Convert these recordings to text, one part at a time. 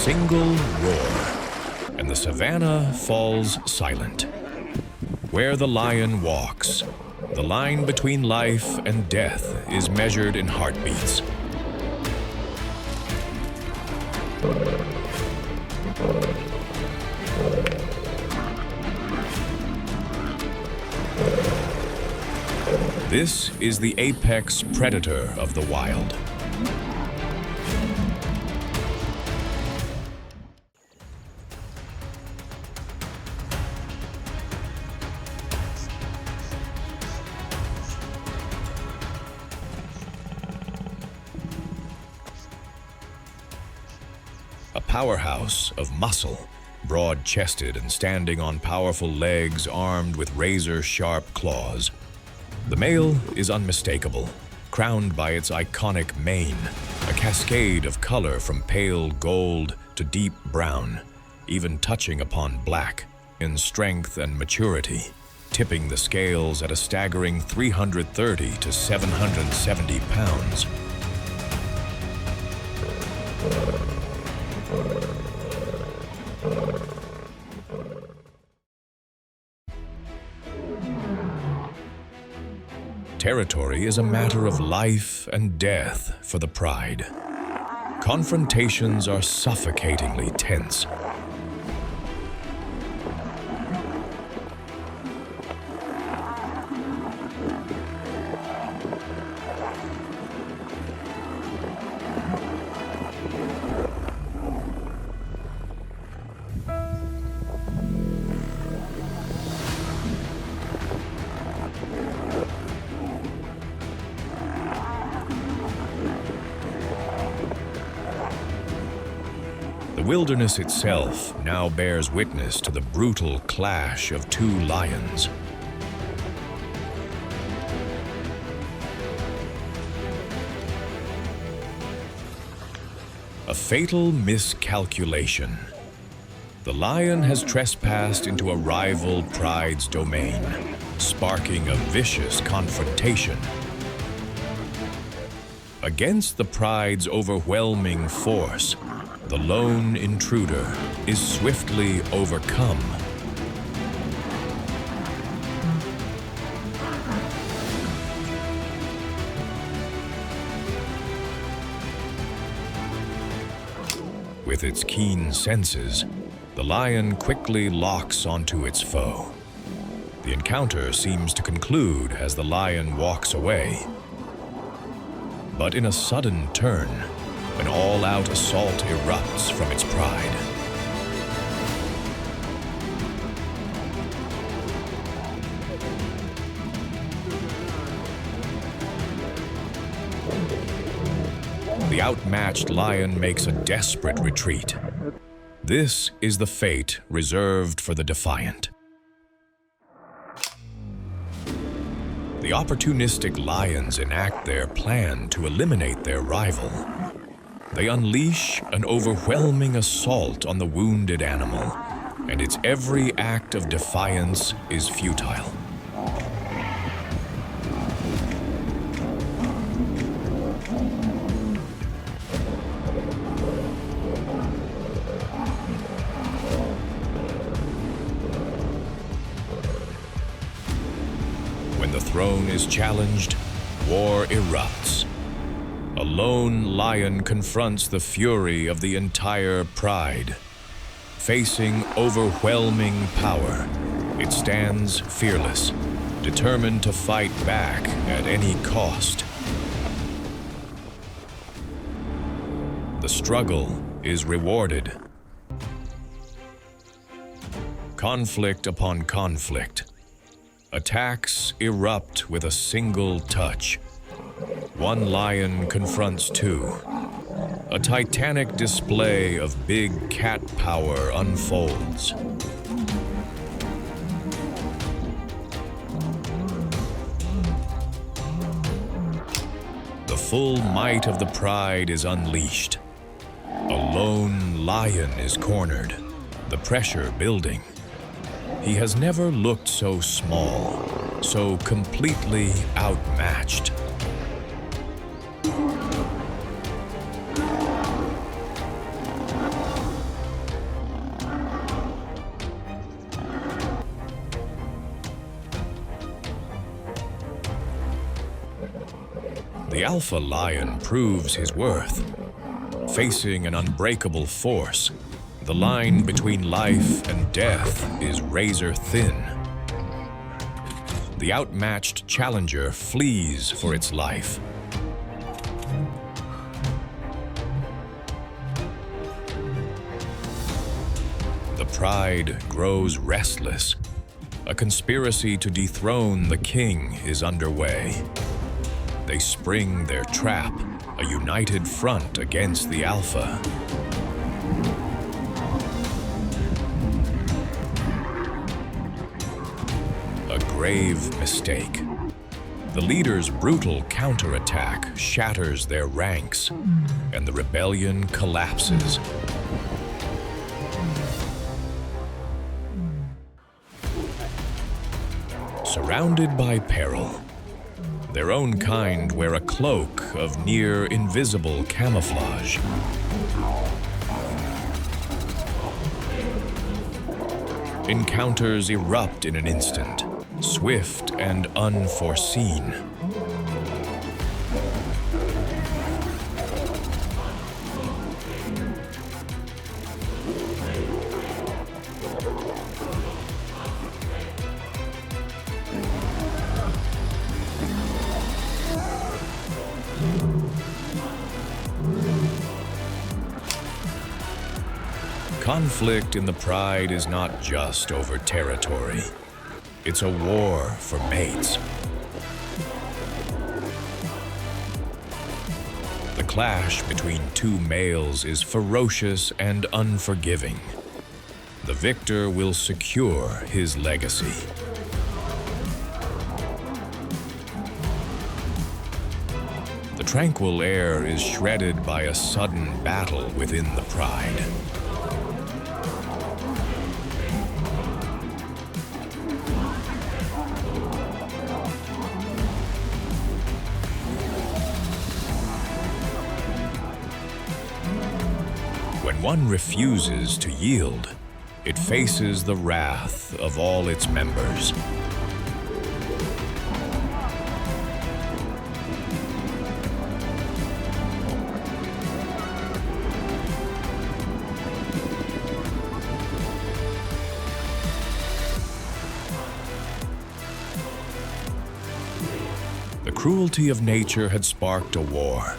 single roar, and the savannah falls silent. Where the lion walks, the line between life and death is measured in heartbeats. This is the apex predator of the wild. A powerhouse of muscle, broad-chested and standing on powerful legs armed with razor-sharp claws. The male is unmistakable, crowned by its iconic mane, a cascade of color from pale gold to deep brown, even touching upon black in strength and maturity, tipping the scales at a staggering 330 to 770 pounds. Territory is a matter of life and death for the pride. Confrontations are suffocatingly tense. The wilderness itself now bears witness to the brutal clash of two lions. A fatal miscalculation. The lion has trespassed into a rival pride's domain, sparking a vicious confrontation. Against the pride's overwhelming force, the lone intruder is swiftly overcome. With its keen senses, the lion quickly locks onto its foe. The encounter seems to conclude as the lion walks away. But in a sudden turn, an all-out assault erupts from its pride. The outmatched lion makes a desperate retreat. This is the fate reserved for the defiant. The opportunistic lions enact their plan to eliminate their rival. They unleash an overwhelming assault on the wounded animal, and its every act of defiance is futile. When the throne is challenged, war erupts. A lone lion confronts the fury of the entire pride. Facing overwhelming power, it stands fearless, determined to fight back at any cost. The struggle is rewarded. Conflict upon conflict. Attacks erupt with a single touch. One lion confronts two. A titanic display of big cat power unfolds. The full might of the pride is unleashed. A lone lion is cornered, the pressure building. He has never looked so small, so completely outmatched. The alpha lion proves his worth. Facing an unbreakable force, the line between life and death is razor thin. The outmatched challenger flees for its life. The pride grows restless. A conspiracy to dethrone the king is underway. They spring their trap, a united front against the alpha. A grave mistake. The leader's brutal counterattack shatters their ranks, and the rebellion collapses. Surrounded by peril, their own kind wear a cloak of near-invisible camouflage. Encounters erupt in an instant, swift and unforeseen. Conflict in the pride is not just over territory. It's a war for mates. The clash between two males is ferocious and unforgiving. The victor will secure his legacy. The tranquil air is shredded by a sudden battle within the pride. When one refuses to yield, it faces the wrath of all its members. The cruelty of nature had sparked a war.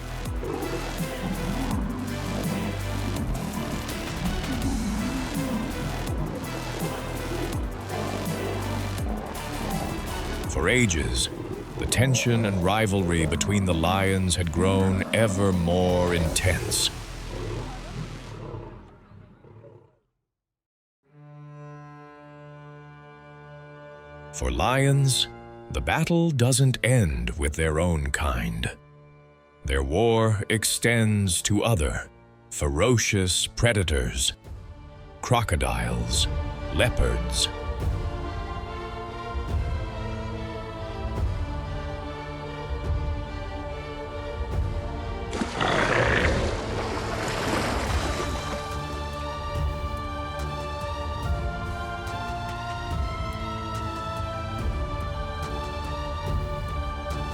For ages, the tension and rivalry between the lions had grown ever more intense. For lions, the battle doesn't end with their own kind. Their war extends to other, ferocious predators, crocodiles, leopards.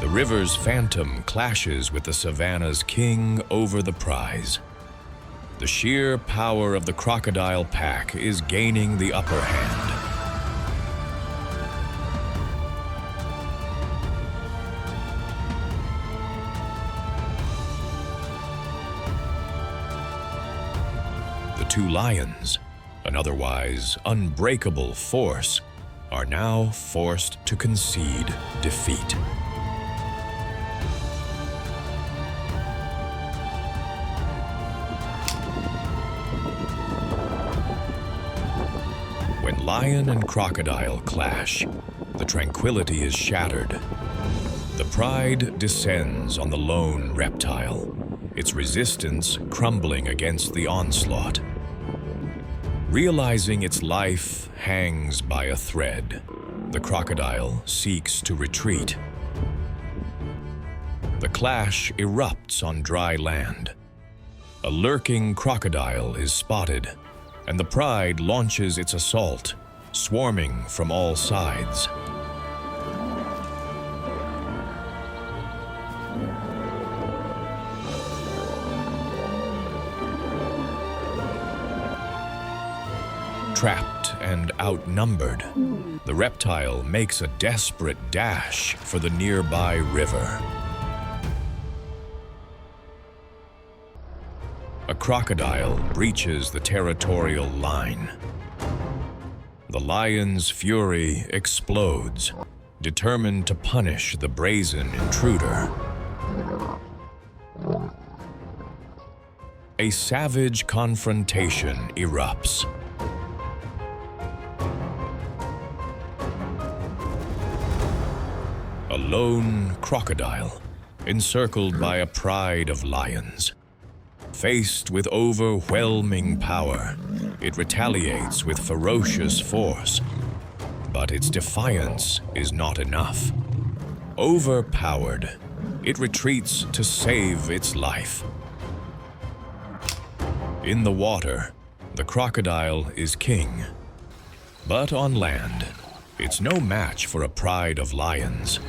The river's phantom clashes with the Savannah's king over the prize. The sheer power of the crocodile pack is gaining the upper hand. The two lions, an otherwise unbreakable force, are now forced to concede defeat. When lion and crocodile clash, the tranquility is shattered. The pride descends on the lone reptile, its resistance crumbling against the onslaught. Realizing its life hangs by a thread, the crocodile seeks to retreat. The clash erupts on dry land. A lurking crocodile is spotted, and the pride launches its assault, swarming from all sides. Trapped and outnumbered, the reptile makes a desperate dash for the nearby river. A crocodile breaches the territorial line. The lion's fury explodes, determined to punish the brazen intruder. A savage confrontation erupts. A lone crocodile, encircled by a pride of lions. Faced with overwhelming power, it retaliates with ferocious force. But its defiance is not enough. Overpowered, it retreats to save its life. In the water, the crocodile is king. But on land, it's no match for a pride of lions.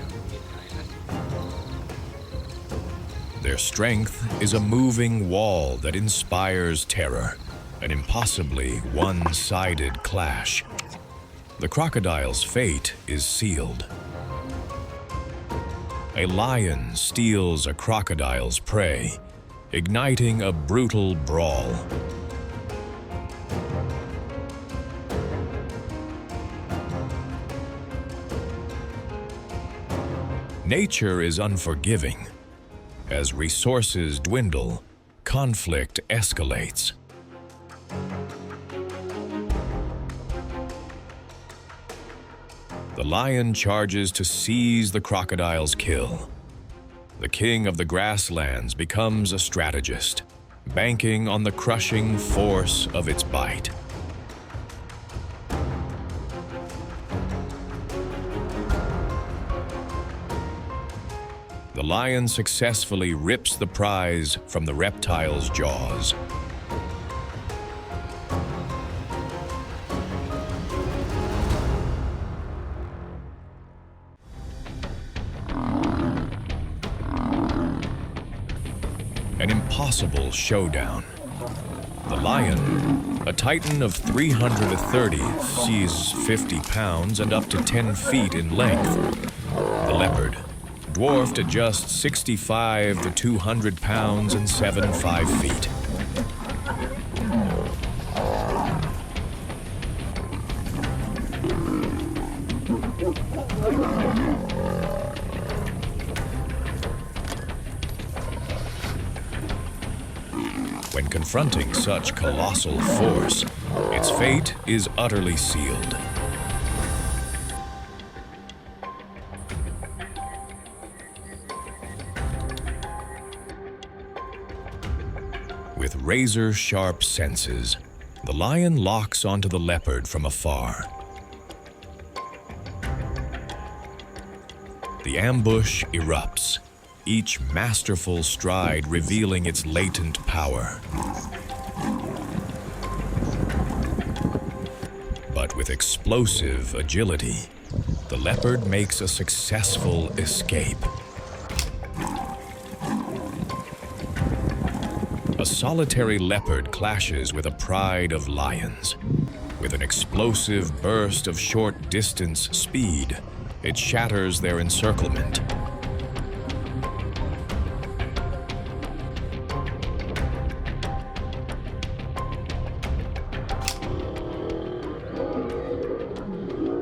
Their strength is a moving wall that inspires terror, an impossibly one-sided clash. The crocodile's fate is sealed. A lion steals a crocodile's prey, igniting a brutal brawl. Nature is unforgiving. As resources dwindle, conflict escalates. The lion charges to seize the crocodile's kill. The king of the grasslands becomes a strategist, banking on the crushing force of its bite. The lion successfully rips the prize from the reptile's jaws. An impossible showdown. The lion, a titan of 330, sees 50 pounds and up to 10 feet in length. The leopard, dwarfed at just 65 to 200 pounds and 75 feet. When confronting such colossal force, its fate is utterly sealed. With razor-sharp senses, the lion locks onto the leopard from afar. The ambush erupts, each masterful stride revealing its latent power. But with explosive agility, the leopard makes a successful escape. A solitary leopard clashes with a pride of lions. With an explosive burst of short-distance speed, it shatters their encirclement.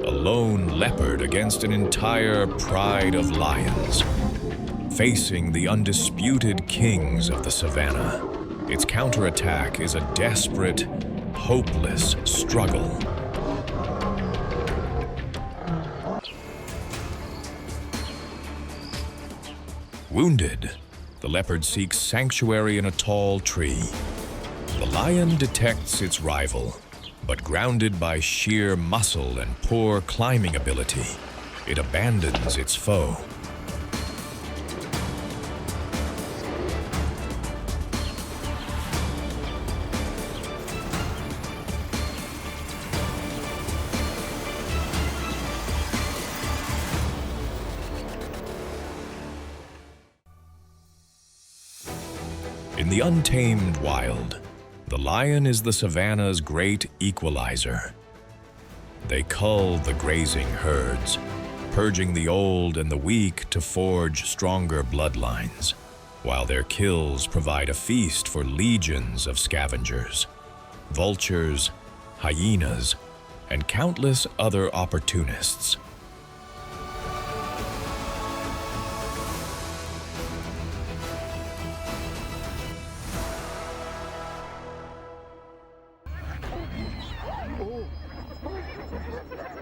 A lone leopard against an entire pride of lions, facing the undisputed kings of the Savannah. Its counterattack is a desperate, hopeless struggle. Wounded, the leopard seeks sanctuary in a tall tree. The lion detects its rival, but grounded by sheer muscle and poor climbing ability, it abandons its foe. In the untamed wild, The lion is the savanna's great equalizer. They cull the grazing herds, purging the old and the weak to forge stronger bloodlines, while their kills provide a feast for legions of scavengers, vultures, hyenas, and countless other opportunists.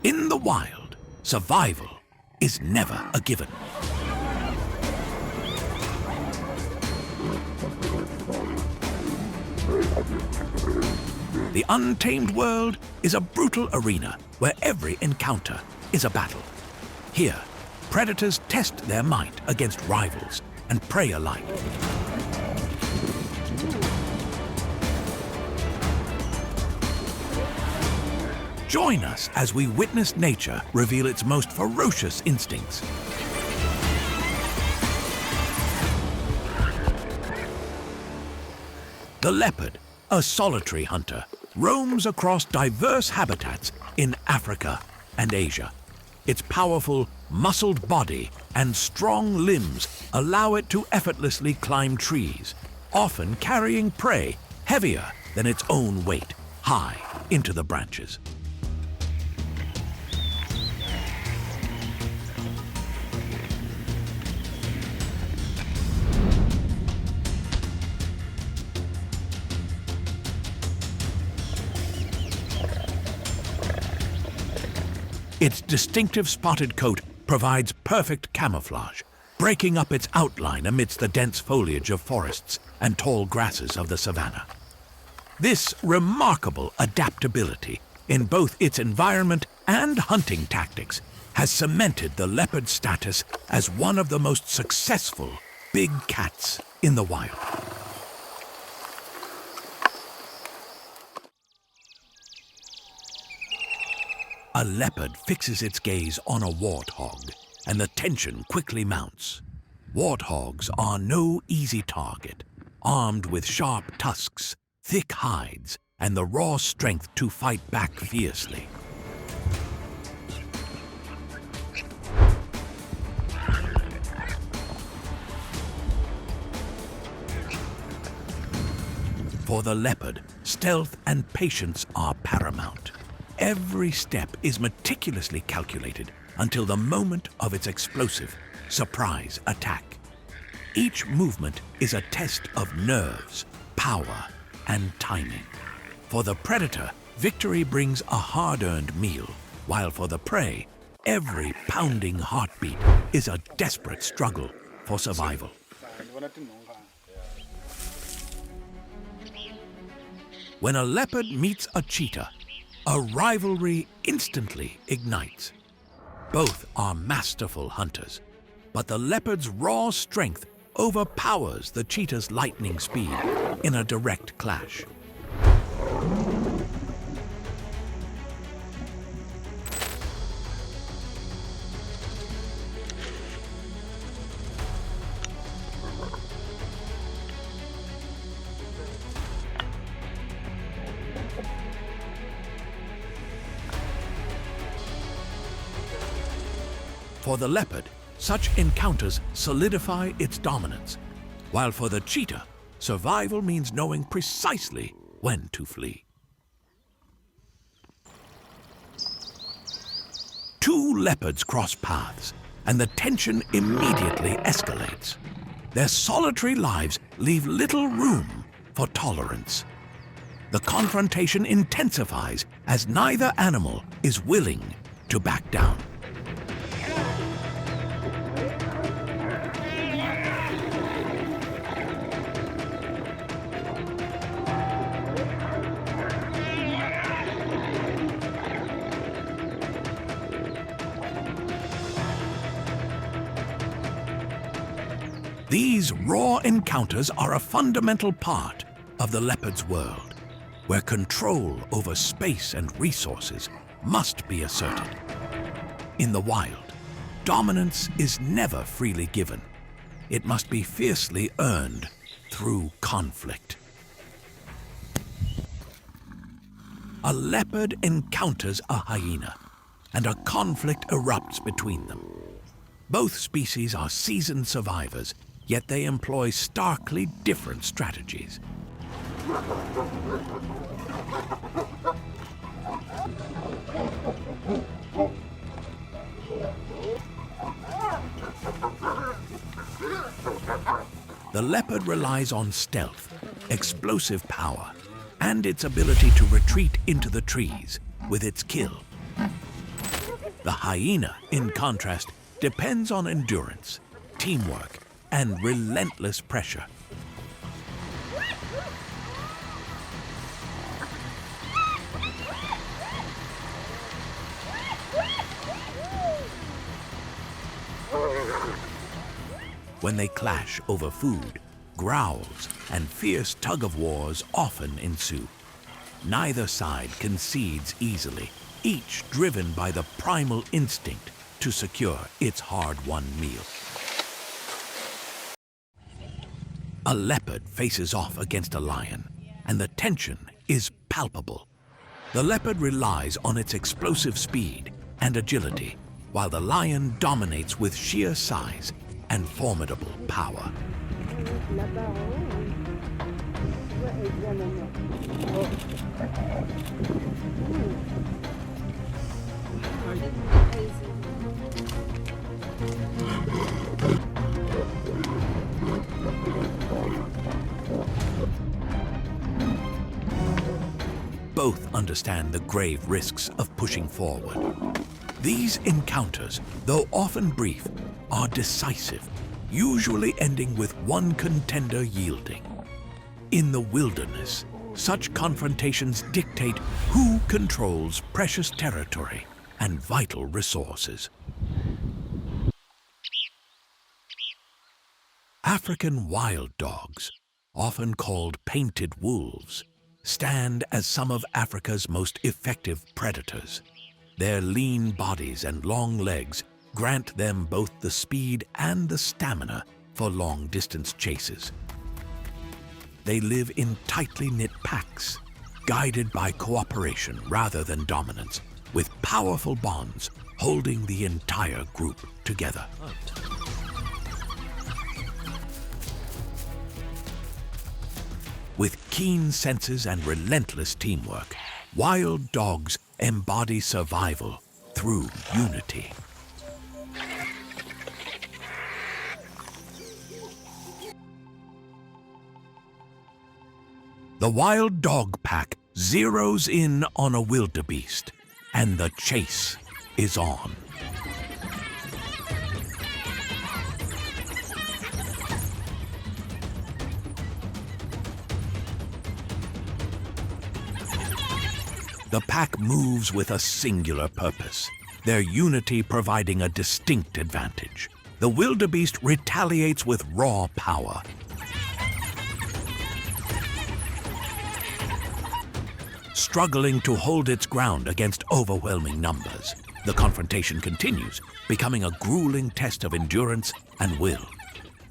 In the wild, survival is never a given. The untamed world is a brutal arena where every encounter is a battle. Here, predators test their might against rivals and prey alike. Join us as we witness nature reveal its most ferocious instincts. The leopard, a solitary hunter, roams across diverse habitats in Africa and Asia. Its powerful, muscled body and strong limbs allow it to effortlessly climb trees, often carrying prey heavier than its own weight, high into the branches. Its distinctive spotted coat provides perfect camouflage, breaking up its outline amidst the dense foliage of forests and tall grasses of the savanna. This remarkable adaptability in both its environment and hunting tactics has cemented the leopard's status as one of the most successful big cats in the wild. A leopard fixes its gaze on a warthog, and the tension quickly mounts. Warthogs are no easy target, armed with sharp tusks, thick hides, and the raw strength to fight back fiercely. For the leopard, stealth and patience are paramount. Every step is meticulously calculated until the moment of its explosive, surprise attack. Each movement is a test of nerves, power, and timing. For the predator, victory brings a hard-earned meal, while for the prey, every pounding heartbeat is a desperate struggle for survival. When a leopard meets a cheetah, a rivalry instantly ignites. Both are masterful hunters, but the leopard's raw strength overpowers the cheetah's lightning speed in a direct clash. For the leopard, such encounters solidify its dominance, while for the cheetah, survival means knowing precisely when to flee. Two leopards cross paths, and the tension immediately escalates. Their solitary lives leave little room for tolerance. The confrontation intensifies as neither animal is willing to back down. These raw encounters are a fundamental part of the leopard's world, where control over space and resources must be asserted. In the wild, dominance is never freely given. It must be fiercely earned through conflict. a leopard encounters a hyena, and a conflict erupts between them. Both species are seasoned survivors, yet they employ starkly different strategies. The leopard relies on stealth, explosive power, and its ability to retreat into the trees with its kill. The hyena, in contrast, depends on endurance, teamwork, and relentless pressure. When they clash over food, growls and fierce tug-of-wars often ensue. Neither side concedes easily, each driven by the primal instinct to secure its hard-won meal. A leopard faces off against a lion, and the tension is palpable. The leopard relies on its explosive speed and agility, while the lion dominates with sheer size and formidable power. Both understand the grave risks of pushing forward. These encounters, though often brief, are decisive, usually ending with one contender yielding. In the wilderness, such confrontations dictate who controls precious territory and vital resources. African wild dogs, often called painted wolves, stand as some of Africa's most effective predators. Their lean bodies and long legs grant them both the speed and the stamina for long-distance chases. They live in tightly knit packs, guided by cooperation rather than dominance, with powerful bonds holding the entire group together. With keen senses and relentless teamwork, wild dogs embody survival through unity. The wild dog pack zeroes in on a wildebeest, and the chase is on. The pack moves with a singular purpose, their unity providing a distinct advantage. The wildebeest retaliates with raw power. Struggling to hold its ground against overwhelming numbers, the confrontation continues, becoming a grueling test of endurance and will.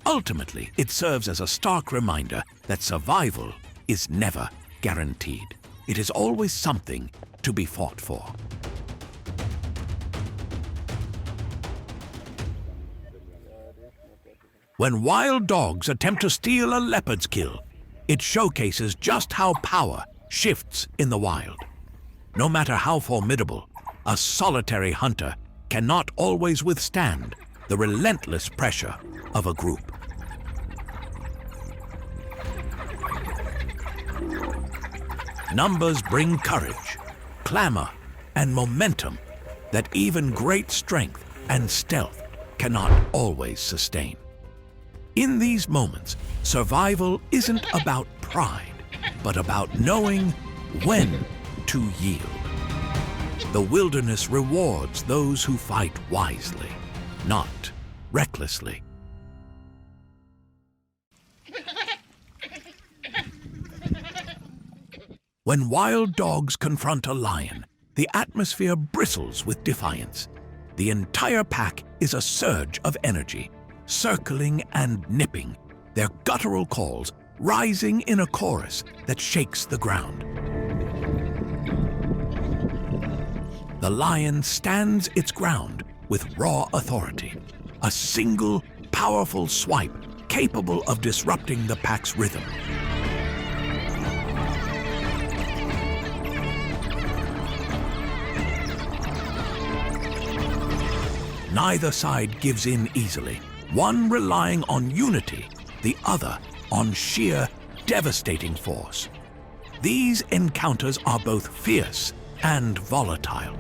Ultimately, it serves as a stark reminder that survival is never guaranteed. It is always something to be fought for. When wild dogs attempt to steal a leopard's kill, it showcases just how power shifts in the wild. No matter how formidable, a solitary hunter cannot always withstand the relentless pressure of a group. Numbers bring courage, clamor, and momentum that even great strength and stealth cannot always sustain. In these moments, survival isn't about pride, but about knowing when to yield. The wilderness rewards those who fight wisely, not recklessly. When wild dogs confront a lion, the atmosphere bristles with defiance. The entire pack is a surge of energy, circling and nipping, their guttural calls rising in a chorus that shakes the ground. The lion stands its ground with raw authority, a single, powerful swipe capable of disrupting the pack's rhythm. Neither side gives in easily, one relying on unity, the other on sheer, devastating force. These encounters are both fierce and volatile.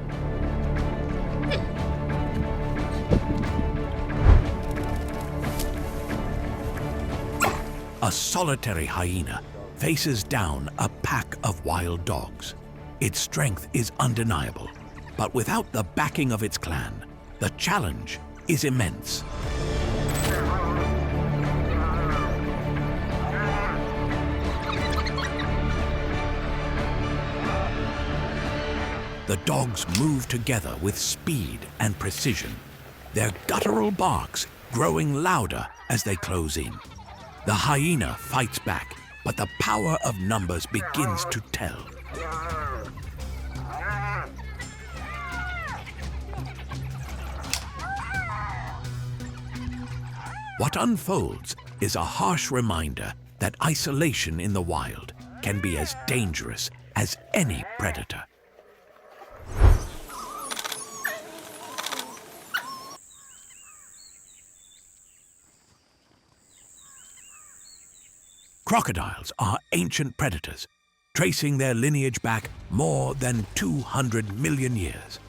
A solitary hyena faces down a pack of wild dogs. Its strength is undeniable, but without the backing of its clan, the challenge is immense. The dogs move together with speed and precision, their guttural barks growing louder as they close in. The hyena fights back, but the power of numbers begins to tell. What unfolds is a harsh reminder that isolation in the wild can be as dangerous as any predator. Crocodiles are ancient predators, tracing their lineage back more than 200 million years.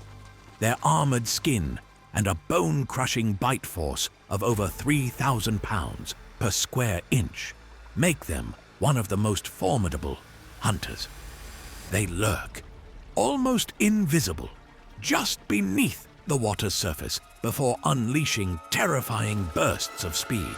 Their armored skin and a bone-crushing bite force of over 3,000 pounds per square inch make them one of the most formidable hunters. They lurk, almost invisible, just beneath the water's surface before unleashing terrifying bursts of speed.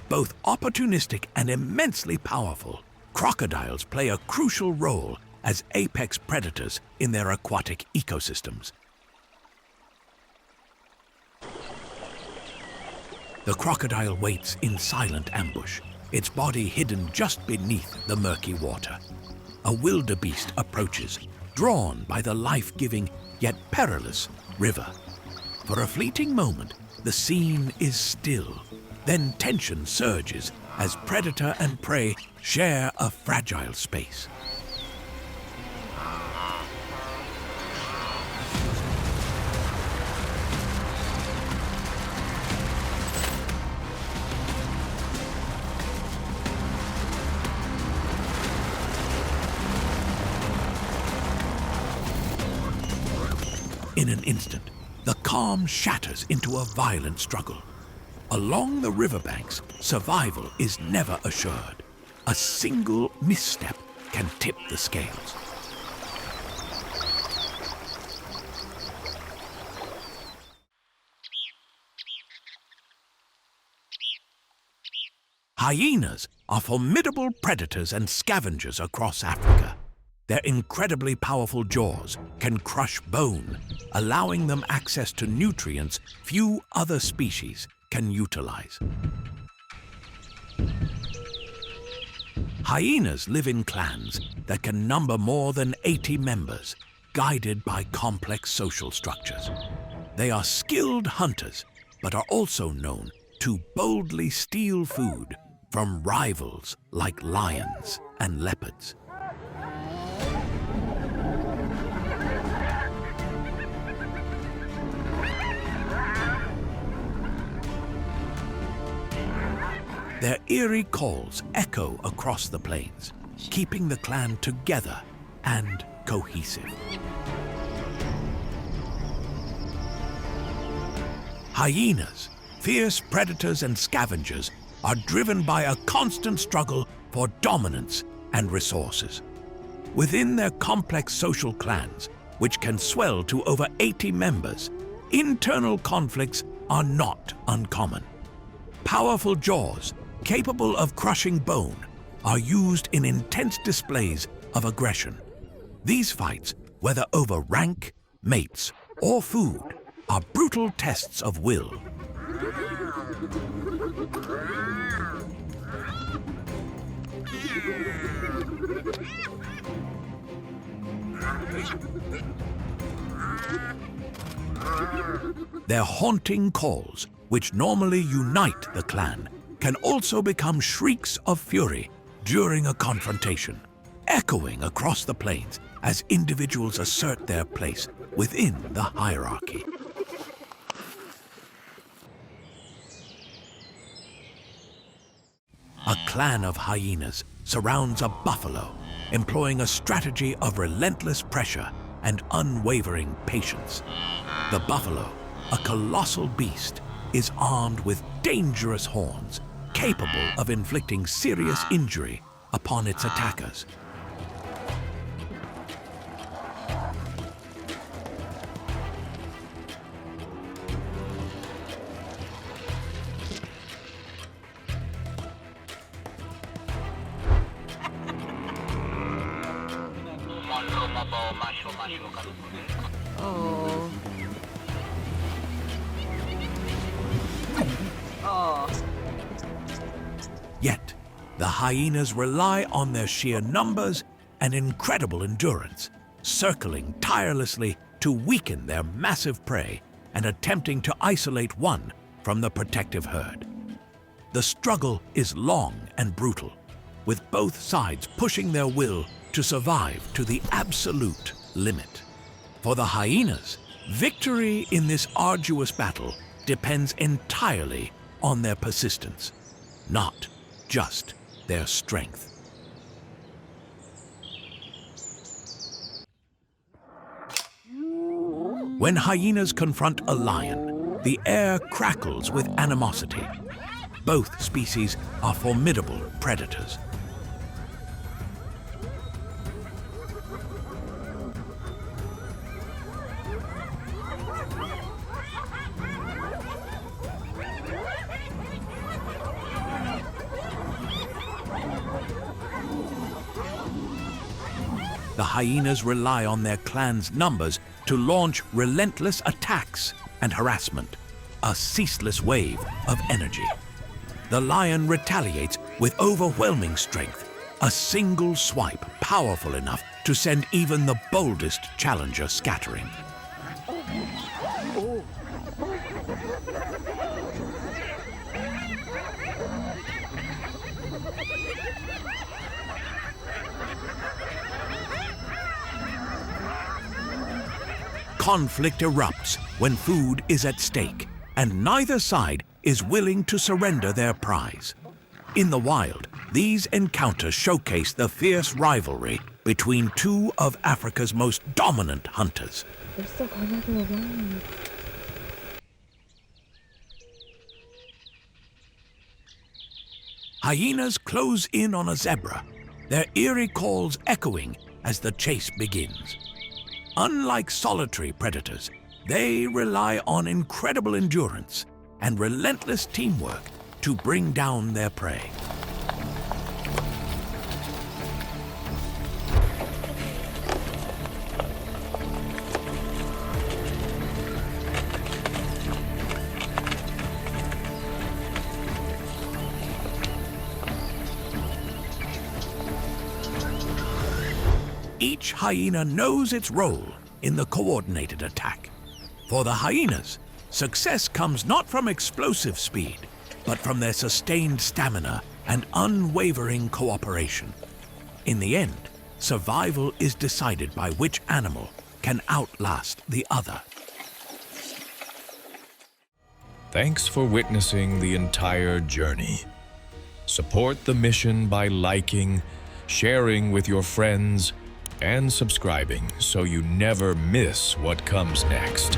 Both opportunistic and immensely powerful, crocodiles play a crucial role as apex predators in their aquatic ecosystems. The crocodile waits in silent ambush, its body hidden just beneath the murky water. A wildebeest approaches, drawn by the life-giving yet perilous river. For a fleeting moment, the scene is still. Then tension surges as predator and prey share a fragile space. In an instant, the calm shatters into a violent struggle. Along the riverbanks, survival is never assured. A single misstep can tip the scales. Hyenas are formidable predators and scavengers across Africa. Their incredibly powerful jaws can crush bone, allowing them access to nutrients few other species can utilize. Hyenas live in clans that can number more than 80 members, guided by complex social structures. They are skilled hunters, but are also known to boldly steal food from rivals like lions and leopards. Their eerie calls echo across the plains, keeping the clan together and cohesive. Hyenas, fierce predators and scavengers, are driven by a constant struggle for dominance and resources. Within their complex social clans, which can swell to over 80 members, internal conflicts are not uncommon. Powerful jaws, capable of crushing bone, are used in intense displays of aggression. These fights, whether over rank, mates, or food, are brutal tests of will. Their haunting calls, which normally unite the clan, can also become shrieks of fury during a confrontation, echoing across the plains as individuals assert their place within the hierarchy. A clan of hyenas surrounds a buffalo, employing a strategy of relentless pressure and unwavering patience. The buffalo, a colossal beast, is armed with dangerous horns, capable of inflicting serious injury upon its attackers. Oh. Oh. Yet, the hyenas rely on their sheer numbers and incredible endurance, circling tirelessly to weaken their massive prey and attempting to isolate one from the protective herd. The struggle is long and brutal, with both sides pushing their will to survive to the absolute limit. For the hyenas, victory in this arduous battle depends entirely on their persistence, not just their strength. When hyenas confront a lion, the air crackles with animosity. Both species are formidable predators. The hyenas rely on their clan's numbers to launch relentless attacks and harassment, a ceaseless wave of energy. The lion retaliates with overwhelming strength, a single swipe powerful enough to send even the boldest challenger scattering. Conflict erupts when food is at stake, and neither side is willing to surrender their prize. In the wild, these encounters showcase the fierce rivalry between two of Africa's most dominant hunters. 벌써 가나더라. Hyenas close in on a zebra, their eerie calls echoing as the chase begins. Unlike solitary predators, they rely on incredible endurance and relentless teamwork to bring down their prey. Each hyena knows its role in the coordinated attack. For the hyenas, success comes not from explosive speed, but from their sustained stamina and unwavering cooperation. In the end, survival is decided by which animal can outlast the other. Thanks for witnessing the entire journey. Support the mission by liking, sharing with your friends, and subscribing so you never miss what comes next.